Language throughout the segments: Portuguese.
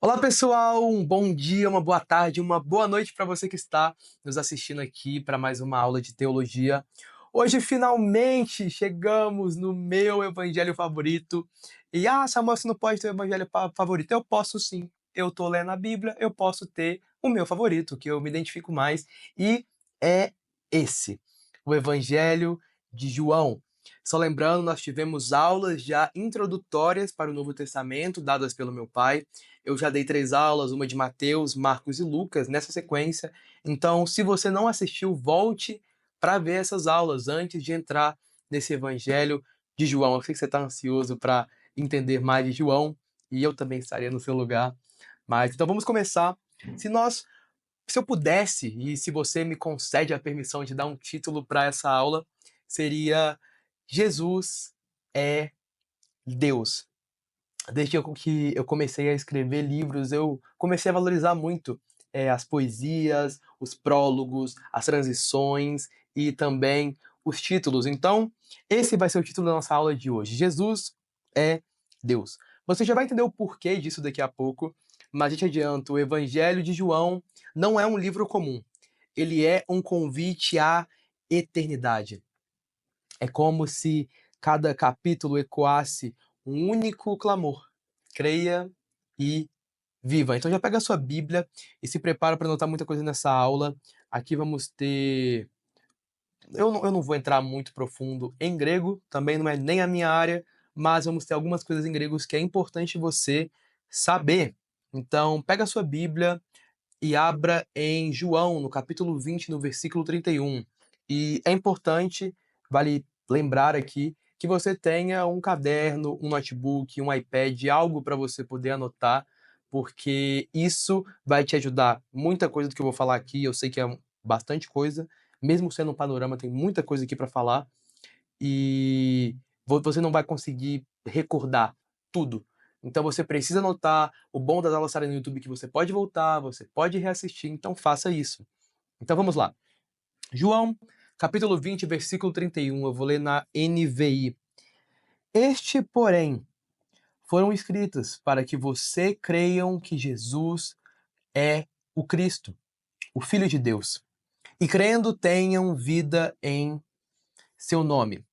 Olá pessoal, um bom dia, uma boa tarde, uma boa noite para você que está nos assistindo aqui para mais uma aula de teologia. Hoje finalmente chegamos no meu evangelho favorito. Samuel, você não pode ter o evangelho favorito? Eu posso sim. Eu tô lendo a Bíblia, eu posso ter o meu favorito, que eu me identifico mais, e é esse, o Evangelho de João. Só lembrando, nós tivemos aulas já introdutórias para o Novo Testamento, dadas pelo meu pai. Eu já dei 3 aulas, uma de Mateus, Marcos e Lucas, nessa sequência. Então, se você não assistiu, volte para ver essas aulas antes de entrar nesse Evangelho de João. Eu sei que você está ansioso para entender mais de João, e eu também estaria no seu lugar. Mas então vamos começar. Se nós, se eu pudesse, e se você me concede a permissão de dar um título para essa aula, seria Jesus é Deus. Desde que eu comecei a escrever livros, eu comecei a valorizar muito as poesias, os prólogos, as transições e também os títulos. Então, esse vai ser o título da nossa aula de hoje. Jesus é Deus. Você já vai entender o porquê disso daqui a pouco, mas já te adianto, o Evangelho de João não é um livro comum. Ele é um convite à eternidade. É como se cada capítulo ecoasse um único clamor: creia e viva. Então já pega a sua Bíblia e se prepara para anotar muita coisa nessa aula. Aqui vamos ter. Eu não vou entrar muito profundo em grego, também não é nem a minha área, mas vamos ter algumas coisas em gregos que é importante você saber. Então, pega a sua Bíblia e abra em João, no capítulo 20, no versículo 31. E é importante, vale lembrar aqui, que você tenha um caderno, um notebook, um iPad, algo para você poder anotar, porque isso vai te ajudar. Muita coisa do que eu vou falar aqui, eu sei que é bastante coisa, mesmo sendo um panorama, tem muita coisa aqui para falar, e você não vai conseguir recordar tudo. Então você precisa anotar. O bom das aulas estarem no YouTube é que você pode voltar, você pode reassistir, então faça isso. Então vamos lá. João, capítulo 20, versículo 31, eu vou ler na NVI. Este, porém, foram escritas para que você creiam que Jesus é o Cristo, o Filho de Deus, e crendo tenham vida em seu nome.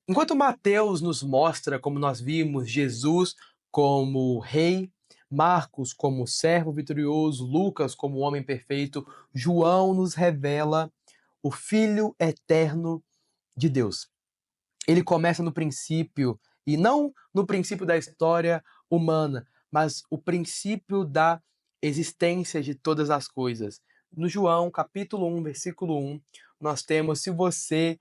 Enquanto Mateus nos mostra, como nós vimos, Jesus como rei, Marcos como servo vitorioso, Lucas como homem perfeito, João nos revela o Filho eterno de Deus. Ele começa no princípio, e não no princípio da história humana, mas o princípio da existência de todas as coisas. No João, capítulo 1, versículo 1, nós temos, se você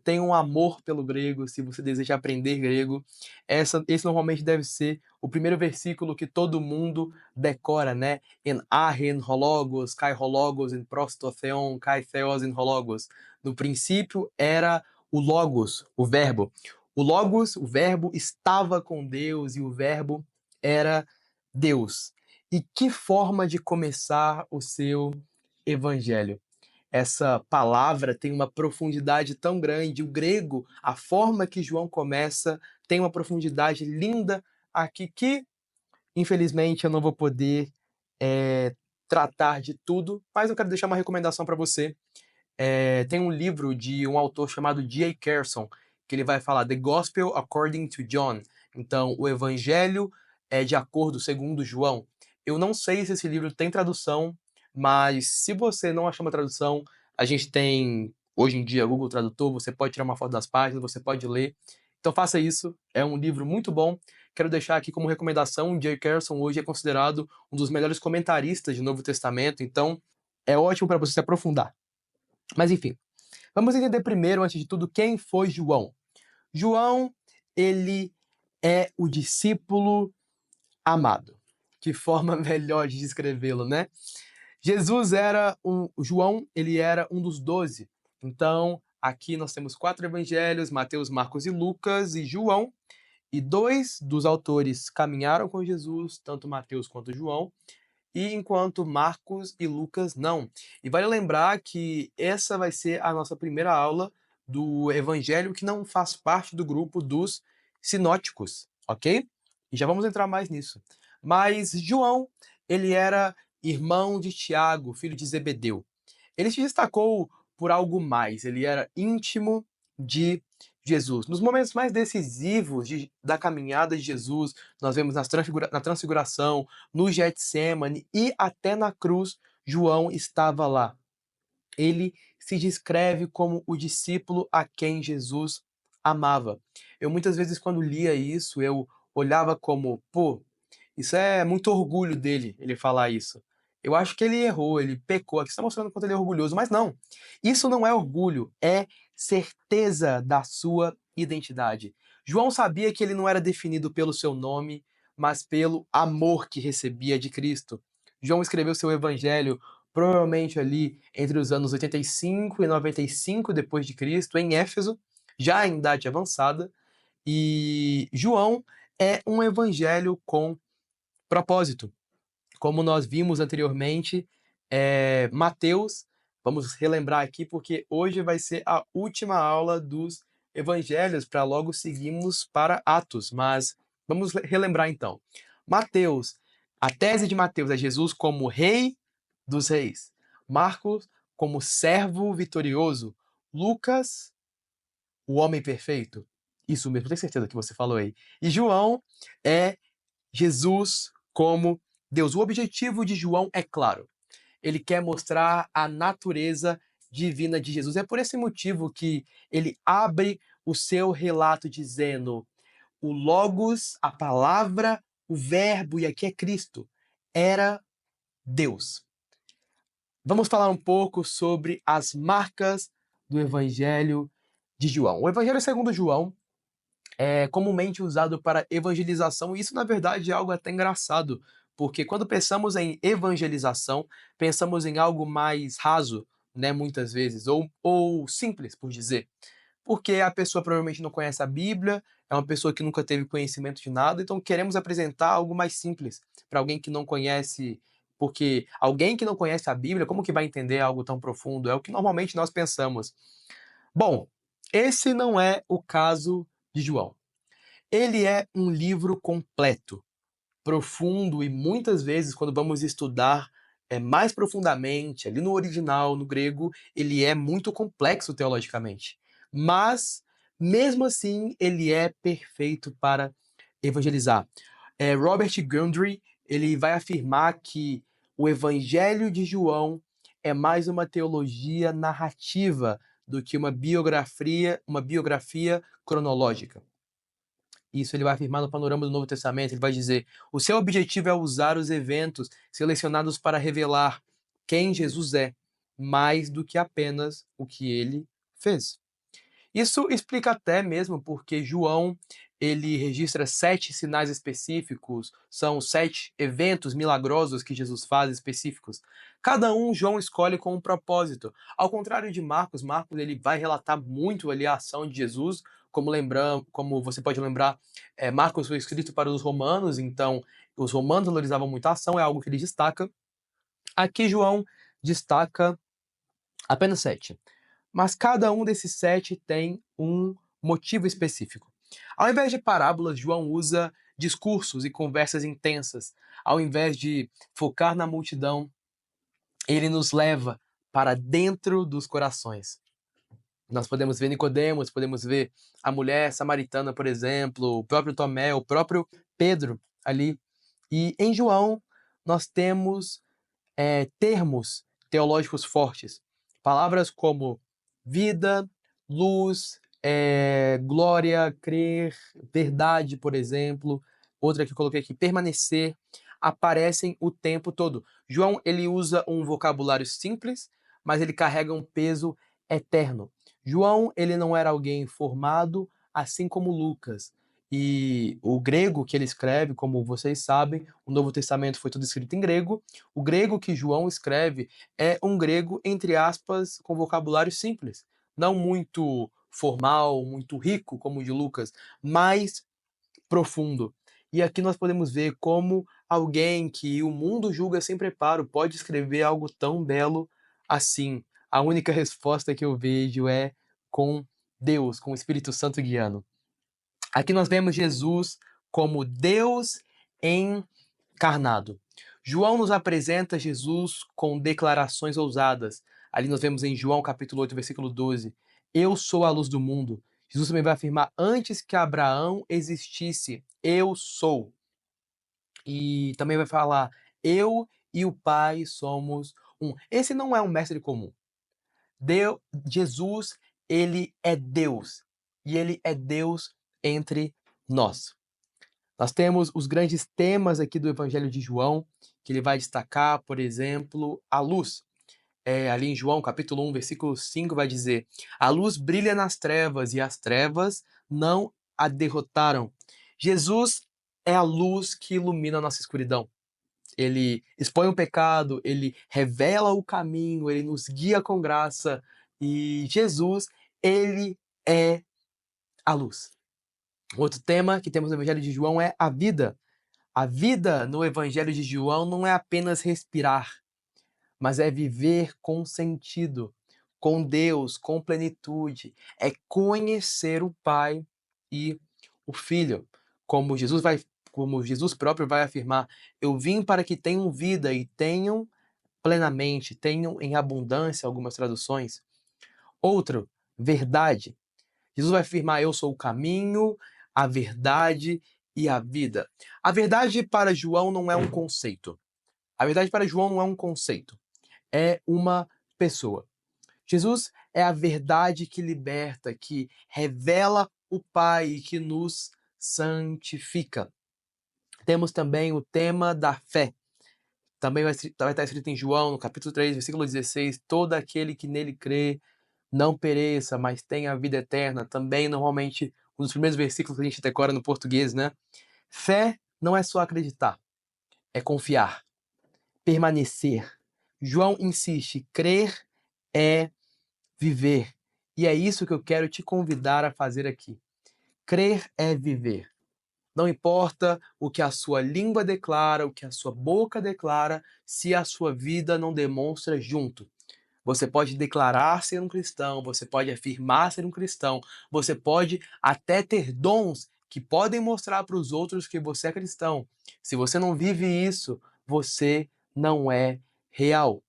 tem um amor pelo grego, se você deseja aprender grego, esse normalmente deve ser o primeiro versículo que todo mundo decora, né? En archen hologos, kai hologos, en prostotheon, kai theos en hologos. No princípio era o Logos, o Verbo. O Logos, o Verbo, estava com Deus e o Verbo era Deus. E que forma de começar o seu evangelho? Essa palavra tem uma profundidade tão grande. O grego, a forma que João começa, tem uma profundidade linda aqui que, infelizmente, eu não vou poder tratar de tudo, mas eu quero deixar uma recomendação para você. Tem um livro de um autor chamado D.A. Carson, que ele vai falar The Gospel According to John. Então, o Evangelho é de acordo segundo João. Eu não sei se esse livro tem tradução, mas se você não achar uma tradução, a gente tem, hoje em dia, Google Tradutor, você pode tirar uma foto das páginas, você pode ler. Então faça isso, é um livro muito bom. Quero deixar aqui como recomendação, o D.A. Carson hoje é considerado um dos melhores comentaristas de Novo Testamento, então é ótimo para você se aprofundar. Mas enfim, vamos entender primeiro, antes de tudo, quem foi João. João, ele é o discípulo amado. Que forma melhor de descrevê-lo, né? João, ele era um dos 12. Então, aqui nós temos 4 evangelhos, Mateus, Marcos e Lucas e João. E 2 dos autores caminharam com Jesus, tanto Mateus quanto João, e enquanto Marcos e Lucas não. E vale lembrar que essa vai ser a nossa primeira aula do Evangelho que não faz parte do grupo dos sinóticos, ok? E já vamos entrar mais nisso. Mas João, ele era irmão de Tiago, filho de Zebedeu. Ele se destacou por algo mais, ele era íntimo de Jesus. Nos momentos mais decisivos da caminhada de Jesus, nós vemos na transfiguração, no Getsêmane e até na cruz, João estava lá. Ele se descreve como o discípulo a quem Jesus amava. Eu muitas vezes, quando lia isso, eu olhava como, pô, isso é muito orgulho dele, ele falar isso. Eu acho que ele errou, ele pecou, aqui está mostrando quanto ele é orgulhoso, mas não. Isso não é orgulho, é certeza da sua identidade. João sabia que ele não era definido pelo seu nome, mas pelo amor que recebia de Cristo. João escreveu seu evangelho provavelmente ali entre os anos 85 e 95 depois de Cristo, em Éfeso, já em idade avançada, e João é um evangelho com propósito. Como nós vimos anteriormente, Mateus, vamos relembrar aqui, porque hoje vai ser a última aula dos evangelhos, para logo seguirmos para Atos, mas vamos relembrar então. Mateus, a tese de Mateus é Jesus como rei dos reis. Marcos como servo vitorioso. Lucas, o homem perfeito. Isso mesmo, tenho certeza que você falou aí. E João é Jesus como Deus. O objetivo de João é claro. Ele quer mostrar a natureza divina de Jesus. É por esse motivo que ele abre o seu relato dizendo: o Logos, a palavra, o Verbo, e aqui é Cristo, era Deus. Vamos falar um pouco sobre as marcas do Evangelho de João. O Evangelho segundo João é comumente usado para evangelização, e isso, na verdade, é algo até engraçado, porque quando pensamos em evangelização, pensamos em algo mais raso, né, muitas vezes, ou simples, por dizer. Porque a pessoa provavelmente não conhece a Bíblia, é uma pessoa que nunca teve conhecimento de nada, então queremos apresentar algo mais simples para alguém que não conhece, porque alguém que não conhece a Bíblia, como que vai entender algo tão profundo? É o que normalmente nós pensamos. Bom, esse não é o caso de João. Ele é um livro completo, profundo, e muitas vezes, quando vamos estudar mais profundamente, ali no original, no grego, ele é muito complexo teologicamente. Mas, mesmo assim, ele é perfeito para evangelizar. Robert Gundry, ele vai afirmar que o Evangelho de João é mais uma teologia narrativa do que uma biografia cronológica. Isso ele vai afirmar no panorama do Novo Testamento. Ele vai dizer: o seu objetivo é usar os eventos selecionados para revelar quem Jesus é, mais do que apenas o que ele fez. Isso explica até mesmo porque João ele registra 7 sinais específicos, são 7 eventos milagrosos que Jesus faz específicos. Cada um João escolhe com um propósito. Ao contrário de Marcos, Marcos ele vai relatar muito ali a ação de Jesus, como você pode lembrar, Marcos foi escrito para os romanos, então os romanos valorizavam muito a ação, é algo que ele destaca. Aqui João destaca apenas 7. Mas cada um desses 7 tem um motivo específico. Ao invés de parábolas, João usa discursos e conversas intensas. Ao invés de focar na multidão, ele nos leva para dentro dos corações. Nós podemos ver Nicodemos, podemos ver a mulher samaritana, por exemplo, o próprio Tomé, o próprio Pedro ali. E em João, nós temos termos teológicos fortes. Palavras como vida, luz, glória, crer, verdade, por exemplo. Outra que eu coloquei aqui, permanecer, aparecem o tempo todo. João, ele usa um vocabulário simples, mas ele carrega um peso eterno. João, ele não era alguém formado, assim como Lucas. E o grego que ele escreve, como vocês sabem, o Novo Testamento foi tudo escrito em grego. O grego que João escreve é um grego, entre aspas, com vocabulário simples. Não muito formal, muito rico, como o de Lucas, mas profundo. E aqui nós podemos ver como alguém que o mundo julga sem preparo pode escrever algo tão belo assim. A única resposta que eu vejo é com Deus, com o Espírito Santo guiando. Aqui nós vemos Jesus como Deus em encarnado. João nos apresenta Jesus com declarações ousadas. Ali nós vemos em João capítulo 8, versículo 12, eu sou a luz do mundo. Jesus também vai afirmar, antes que Abraão existisse, eu sou. E também vai falar, eu e o Pai somos um. Esse não é um mestre comum. Jesus, ele é Deus. E ele é Deus entre nós. Nós temos os grandes temas aqui do Evangelho de João, que ele vai destacar, por exemplo, a luz. Ali em João, capítulo 1, versículo 5, vai dizer, a luz brilha nas trevas e as trevas não a derrotaram. Jesus é a luz que ilumina a nossa escuridão. Ele expõe o pecado, ele revela o caminho, ele nos guia com graça. E Jesus, ele é a luz. Outro tema que temos no Evangelho de João é a vida. A vida no Evangelho de João não é apenas respirar, mas é viver com sentido, com Deus, com plenitude. É conhecer o Pai e o Filho. Como Jesus próprio vai afirmar, eu vim para que tenham vida e tenham plenamente, tenham em abundância, algumas traduções. Outro, verdade. Jesus vai afirmar, eu sou o caminho, a verdade e a vida. A verdade para João não é um conceito. A verdade para João não é um conceito. É uma pessoa. Jesus é a verdade que liberta, que revela o Pai e que nos santifica. Temos também o tema da fé. Também vai estar escrito em João, no capítulo 3, versículo 16, todo aquele que nele crê não pereça, mas tenha a vida eterna. Também, normalmente, um dos primeiros versículos que a gente decora no português, né? Fé não é só acreditar, é confiar, permanecer. João insiste, crer é viver. E é isso que eu quero te convidar a fazer aqui. Crer é viver. Não importa o que a sua língua declara, o que a sua boca declara, se a sua vida não demonstra junto. Você pode declarar ser um cristão, você pode afirmar ser um cristão, você pode até ter dons que podem mostrar para os outros que você é cristão. Se você não vive isso, você não é real.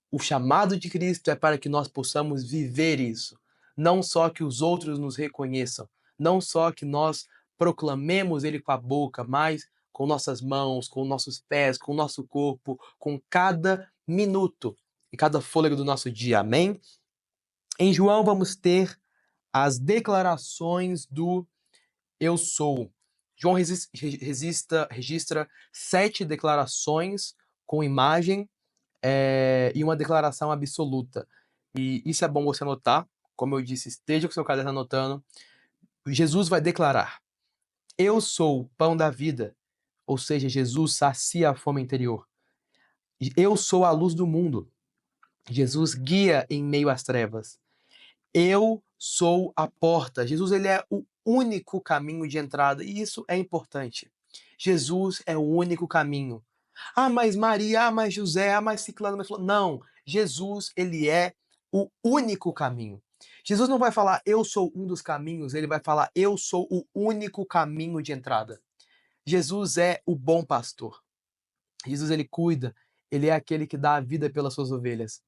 O chamado de Cristo é para que nós possamos viver isso. Não só que os outros nos reconheçam, não só que nós proclamemos Ele com a boca, mas com nossas mãos, com nossos pés, com o nosso corpo, com cada minuto e cada fôlego do nosso dia. Amém? Em João vamos ter as declarações do Eu Sou. João registra 7 declarações com imagem e uma declaração absoluta. E isso é bom você anotar. Como eu disse, esteja com seu caderno anotando. Jesus vai declarar: eu sou o pão da vida. Ou seja, Jesus sacia a fome interior. Eu sou a luz do mundo. Jesus guia em meio às trevas. Eu sou a porta. Jesus, ele é o único caminho de entrada. E isso é importante. Jesus é o único caminho. Ah, mas Maria, ah, mas José, ah, mas Ciclano, mas Fulano. Não, Jesus, ele é o único caminho. Jesus não vai falar, eu sou um dos caminhos, ele vai falar, eu sou o único caminho de entrada. Jesus é o bom pastor. Jesus, ele cuida, ele é aquele que dá a vida pelas suas ovelhas.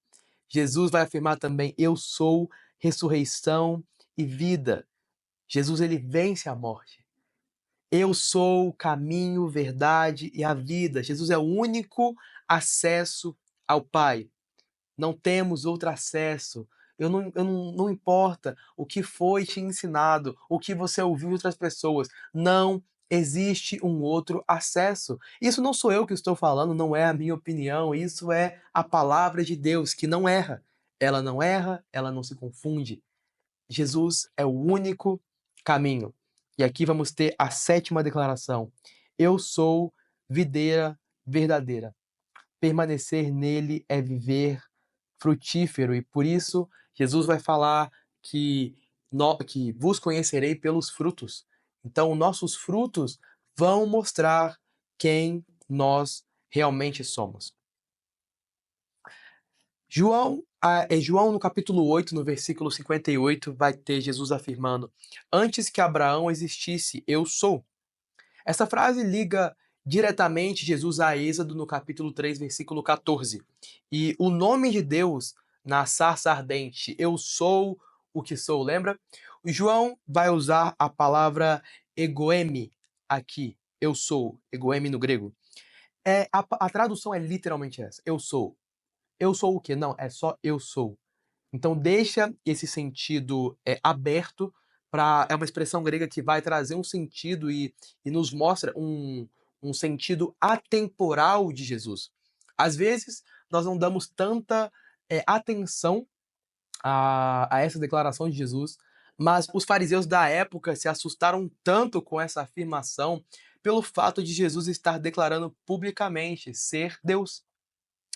Jesus vai afirmar também, eu sou ressurreição e vida. Jesus, ele vence a morte. Eu sou o caminho, verdade e a vida. Jesus é o único acesso ao Pai. Não temos outro acesso. Não importa o que foi te ensinado, o que você ouviu de outras pessoas. Não existe um outro acesso. Isso não sou eu que estou falando, não é a minha opinião. Isso é a palavra de Deus, que não erra. Ela não erra, ela não se confunde. Jesus é o único caminho. E aqui vamos ter a 7ª declaração. Eu sou videira verdadeira. Permanecer nele é viver frutífero. E por isso, Jesus vai falar que vos conhecerei pelos frutos. Então, nossos frutos vão mostrar quem nós realmente somos. João, no capítulo 8, no versículo 58, vai ter Jesus afirmando: antes que Abraão existisse, eu sou. Essa frase liga diretamente Jesus a Êxodo no capítulo 3, versículo 14. E o nome de Deus na sarça ardente, eu sou o que sou, lembra? O João vai usar a palavra egoeme aqui, eu sou, egoeme no grego. A tradução é literalmente essa, eu sou. Eu sou o quê? Não, é só eu sou. Então deixa esse sentido aberto para é uma expressão grega que vai trazer um sentido e nos mostra um sentido atemporal de Jesus. Às vezes nós não damos tanta atenção a essa declaração de Jesus, mas os fariseus da época se assustaram tanto com essa afirmação pelo fato de Jesus estar declarando publicamente ser Deus.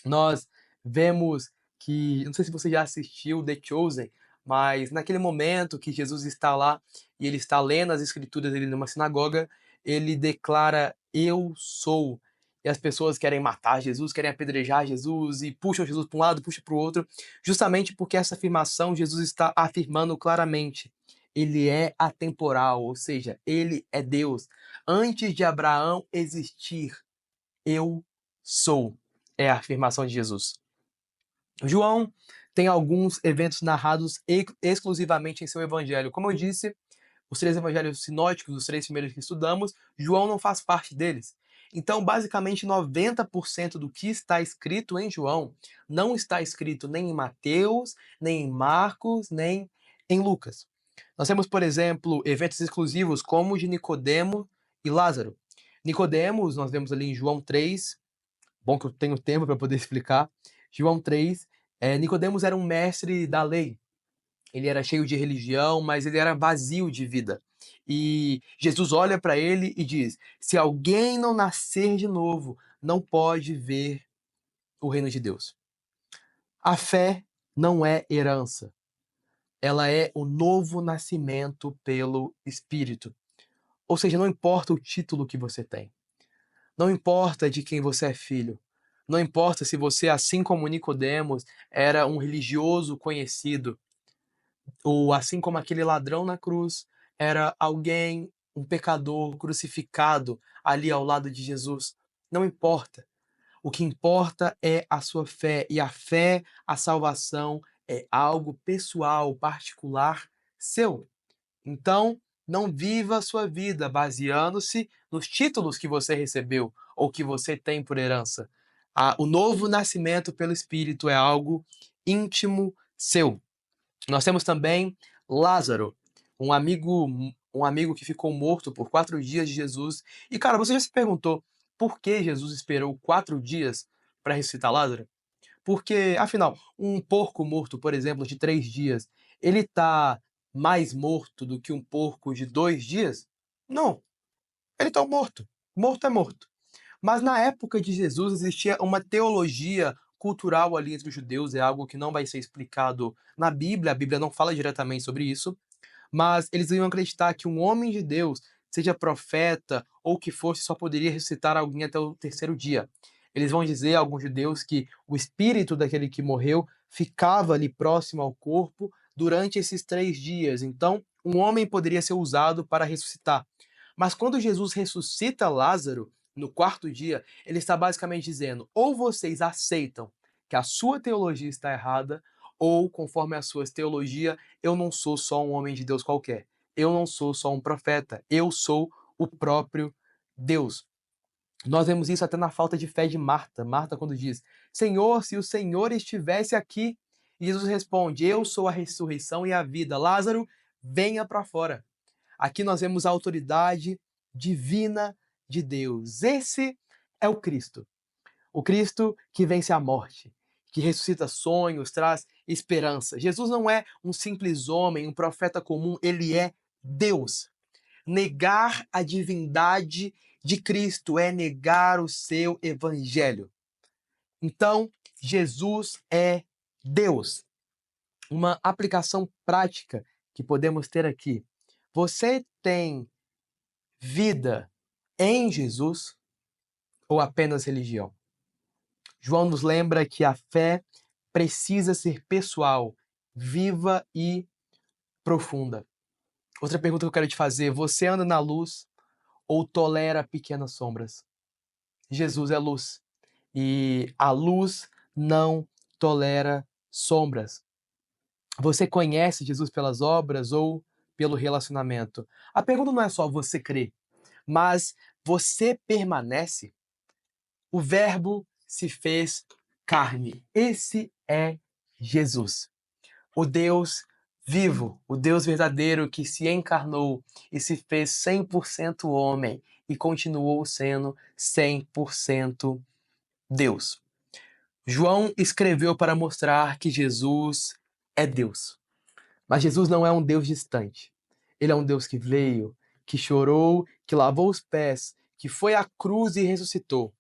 Nós vemos que, não sei se você já assistiu The Chosen, mas naquele momento que Jesus está lá e ele está lendo as escrituras ele numa sinagoga, ele declara eu sou. E as pessoas querem matar Jesus, querem apedrejar Jesus e puxam Jesus para um lado, puxam para o outro, justamente porque essa afirmação Jesus está afirmando claramente. Ele é atemporal, ou seja, ele é Deus. Antes de Abraão existir, eu sou, é a afirmação de Jesus. João tem alguns eventos narrados exclusivamente em seu evangelho. Como eu disse, os 3 evangelhos sinóticos, os 3 primeiros que estudamos, João não faz parte deles. Então, basicamente, 90% do que está escrito em João não está escrito nem em Mateus, nem em Marcos, nem em Lucas. Nós temos, por exemplo, eventos exclusivos como o de Nicodemo e Lázaro. Nicodemos, nós vemos ali em João 3, bom que eu tenho tempo para poder explicar. João 3, Nicodemos era um mestre da lei. Ele era cheio de religião, mas ele era vazio de vida. E Jesus olha para ele e diz: se alguém não nascer de novo, não pode ver o reino de Deus. A fé não é herança. Ela é o novo nascimento pelo Espírito. Ou seja, não importa o título que você tem. Não importa de quem você é filho. Não importa se você, assim como Nicodemos, era um religioso conhecido, ou assim como aquele ladrão na cruz, era alguém, um pecador crucificado ali ao lado de Jesus. Não importa. O que importa é a sua fé. E a fé, a salvação, é algo pessoal, particular, seu. Então, não viva a sua vida baseando-se nos títulos que você recebeu ou que você tem por herança. O novo nascimento pelo Espírito é algo íntimo seu. Nós temos também Lázaro, um amigo que ficou morto por 4 dias de Jesus. E, cara, você já se perguntou por que Jesus esperou 4 dias para ressuscitar Lázaro? Porque, afinal, um porco morto, por exemplo, de 3 dias, ele está mais morto do que um porco de 2 dias? Não, ele está morto. Morto é morto. Mas na época de Jesus existia uma teologia cultural ali entre os judeus, é algo que não vai ser explicado na Bíblia, a Bíblia não fala diretamente sobre isso, mas eles iam acreditar que um homem de Deus, seja profeta ou o que fosse, só poderia ressuscitar alguém até o 3º dia. Eles vão dizer, alguns judeus, que o espírito daquele que morreu ficava ali próximo ao corpo durante esses 3 dias. Então, um homem poderia ser usado para ressuscitar. Mas quando Jesus ressuscita Lázaro, no 4º dia, ele está basicamente dizendo: ou vocês aceitam que a sua teologia está errada, ou, conforme a sua teologia, eu não sou só um homem de Deus qualquer. Eu não sou só um profeta. Eu sou o próprio Deus. Nós vemos isso até na falta de fé de Marta. Marta, quando diz: Senhor, se o Senhor estivesse aqui. E Jesus responde: eu sou a ressurreição e a vida. Lázaro, venha para fora. Aqui nós vemos a autoridade divina de Deus. Esse é o Cristo. O Cristo que vence a morte, que ressuscita sonhos, traz esperança. Jesus não é um simples homem, um profeta comum, ele é Deus. Negar a divindade de Cristo é negar o seu evangelho. Então, Jesus é Deus. Uma aplicação prática que podemos ter aqui. Você tem vida em Jesus ou apenas religião? João nos lembra que a fé precisa ser pessoal, viva e profunda. Outra pergunta que eu quero te fazer: você anda na luz ou tolera pequenas sombras? Jesus é luz e a luz não tolera sombras. Você conhece Jesus pelas obras ou pelo relacionamento? A pergunta não é só você crê, mas você permanece? O Verbo se fez carne. Esse é Jesus, o Deus vivo, o Deus verdadeiro que se encarnou e se fez 100% homem e continuou sendo 100% Deus. João escreveu para mostrar que Jesus é Deus. Mas Jesus não é um Deus distante. Ele é um Deus que veio, que chorou, que lavou os pés, que foi à cruz e ressuscitou.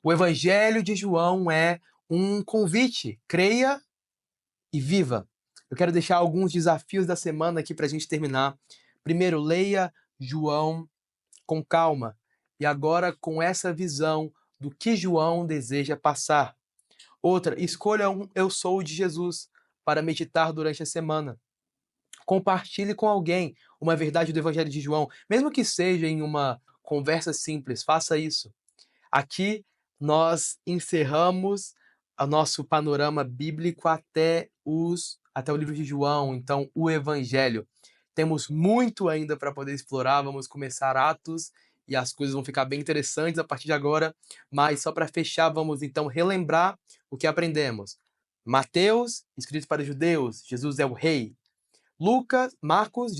O Evangelho de João é um convite. Creia e viva. Eu quero deixar alguns desafios da semana aqui para a gente terminar. Primeiro, leia João com calma e agora com essa visão do que João deseja passar. Outra, escolha um Eu Sou de Jesus para meditar durante a semana. Compartilhe com alguém uma verdade do Evangelho de João, mesmo que seja em uma conversa simples, faça isso. Aqui nós encerramos o nosso panorama bíblico até o livro de João, então o Evangelho. Temos muito ainda para poder explorar, vamos começar Atos e as coisas vão ficar bem interessantes a partir de agora, mas só para fechar, vamos então relembrar o que aprendemos. Mateus, escrito para os judeus, Jesus é o rei. Marcos,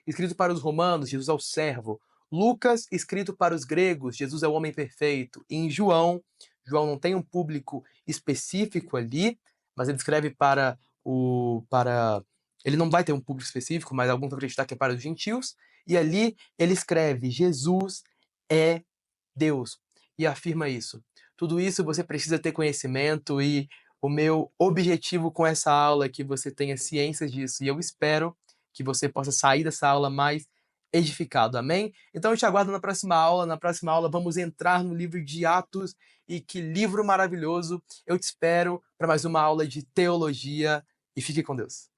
escrito para os romanos, Jesus é o servo. Lucas, escrito para os gregos, Jesus é o homem perfeito. E em João não tem um público específico ali, mas ele escreve ele não vai ter um público específico, mas alguns vão acreditar que é para os gentios. E ali ele escreve: Jesus é Deus. E afirma isso. Tudo isso você precisa ter conhecimento e o meu objetivo com essa aula é que você tenha ciência disso e eu espero que você possa sair dessa aula mais edificado, amém? Então eu te aguardo na próxima aula. Na próxima aula vamos entrar no livro de Atos e que livro maravilhoso. Eu te espero para mais uma aula de teologia e fique com Deus.